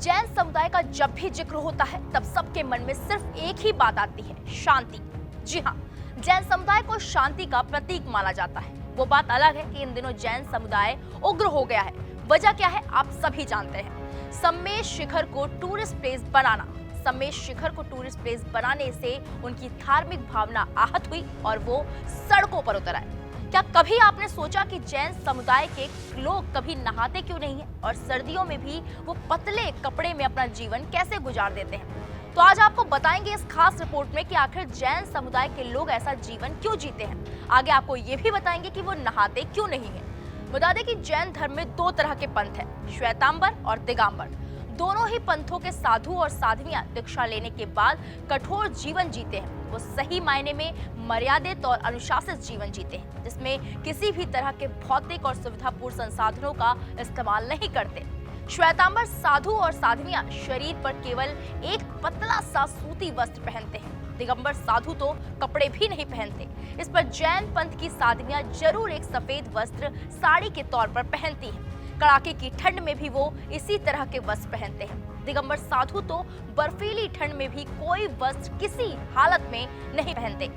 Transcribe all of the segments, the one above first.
जैन समुदाय का जब भी जिक्र होता है तब सबके मन में सिर्फ एक ही बात आती है, शांति। जी हाँ, जैन समुदाय को शांति का प्रतीक माना जाता है। वो बात अलग है कि इन दिनों जैन समुदाय उग्र हो गया है। वजह क्या है आप सभी जानते हैं। सम्मेश शिखर को टूरिस्ट प्लेस बनाना। सम्मेश शिखर को टूरिस्ट प्लेस बनाने से उनकी धार्मिक भावना आहत हुई और वो सड़कों पर उतर आए। क्या कभी आपने सोचा कि जैन समुदाय के लोग कभी नहाते क्यों नहीं हैं और सर्दियों में भी वो पतले कपड़े में अपना जीवन कैसे गुजार देते हैं? तो आज आपको बताएंगे इस खास रिपोर्ट में कि आखिर जैन समुदाय के लोग ऐसा जीवन क्यों जीते हैं। आगे आपको ये भी बताएंगे कि वो नहाते क्यों नहीं है। बता दें कि जैन धर्म में दो तरह के पंथ हैं, श्वेतांबर और दिगंबर। दोनों ही पंथों के साधु और साध्वियां दीक्षा लेने के बाद कठोर जीवन जीते हैं। वो सही मायने में मर्यादित और अनुशासित जीवन जीते हैं, जिसमें किसी भी तरह के भौतिक और सुविधापूर्ण संसाधनों का इस्तेमाल नहीं करते। श्वेतांबर साधु और साध्वियां शरीर पर केवल एक पतला सा सूती वस्त्र पहनते हैं। दिगंबर साधु तो कपड़े भी नहीं पहनते। इस पर जैन पंथ की साध्वियां जरूर एक सफेद वस्त्र साड़ी के तौर पर पहनती हैं। कड़ाके की ठंड में भी वो इसी तरह के वस्त्र पहनते हैं। दिगंबर साधु तो बर्फीली ठंड में भी कोई वस्त्र किसी हालत में नहीं पहनते।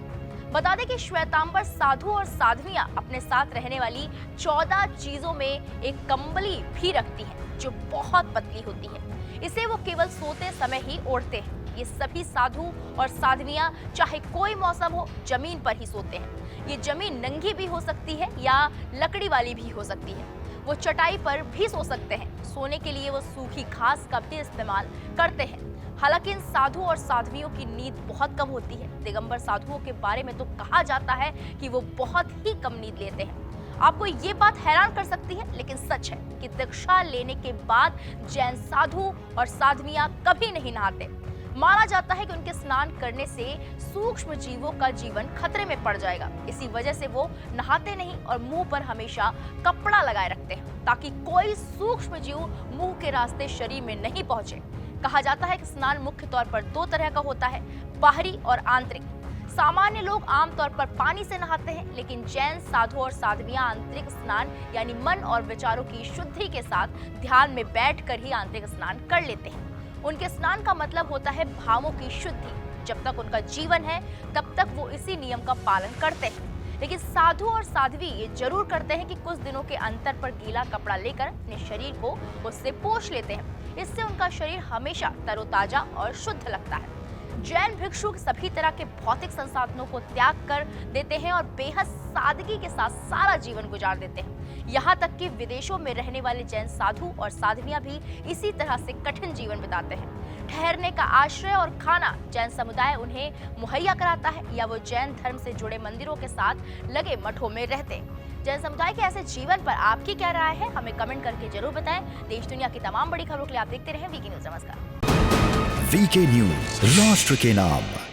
बता दें कि श्वेतांबर साधु और साध्वियां अपने साथ रहने वाली 14 चीजों में एक कंबली भी रखती हैं, जो बहुत पतली होती है। इसे वो केवल सोते समय ही ओढ़ते हैं। ये सभी साधु और साध्वियां चाहे कोई मौसम हो जमीन पर ही सोते हैं। ये जमीन नंगी भी हो सकती है या लकड़ी वाली भी हो सकती है। वो चटाई पर भी सो सकते हैं। सोने के लिए वो सूखी घास का भी इस्तेमाल करते हैं। हालांकि इन साधु और साध्वियों की नींद बहुत कम होती है। दिगंबर साधुओं के बारे में तो कहा जाता है कि वो बहुत ही कम नींद लेते हैं। आपको ये बात हैरान कर सकती है, लेकिन सच है कि दीक्षा लेने के बाद जैन साधु और साध्वियां कभी नहीं नहाते। माना जाता है कि उनके स्नान करने से सूक्ष्म जीवों का जीवन खतरे में पड़ जाएगा। इसी वजह से वो नहाते नहीं और मुंह पर हमेशा कपड़ा लगाए रखते हैं, ताकि कोई सूक्ष्म जीव मुंह के रास्ते शरीर में नहीं पहुंचे। कहा जाता है कि स्नान मुख्य तौर पर दो तरह का होता है, बाहरी और आंतरिक। सामान्य लोग आमतौर पर पानी से नहाते हैं, लेकिन जैन साधु और साध्वियां आंतरिक स्नान यानी मन और विचारों की शुद्धि के साथ ध्यान में बैठकर ही आंतरिक स्नान कर लेते हैं। उनके स्नान का मतलब होता है भावों की शुद्धि। जब तक उनका जीवन है तब तक वो इसी नियम का पालन करते हैं। लेकिन साधु और साध्वी ये जरूर करते हैं कि कुछ दिनों के अंतर पर गीला कपड़ा लेकर अपने शरीर को उससे पोंछ लेते हैं। इससे उनका शरीर हमेशा तरोताजा और शुद्ध लगता है। जैन भिक्षु सभी तरह के भौतिक संसाधनों को त्याग कर देते हैं और बेहद सादगी के साथ सारा जीवन गुजार देते हैं। यहाँ तक कि विदेशों में रहने वाले जैन साधु और साध्वियां भी इसी तरह से कठिन जीवन बिताते हैं। ठहरने का आश्रय और खाना जैन समुदाय उन्हें मुहैया कराता है, या वो जैन धर्म से जुड़े मंदिरों के साथ लगे मठों में रहते हैं। जैन समुदाय के ऐसे जीवन पर आपकी क्या राय है, हमें कमेंट करके जरूर बताएं। देश दुनिया की तमाम बड़ी खबरों के लिए आप देखते रहें वीके न्यूज। नमस्कार। वीके न्यूज, राष्ट्र के नाम।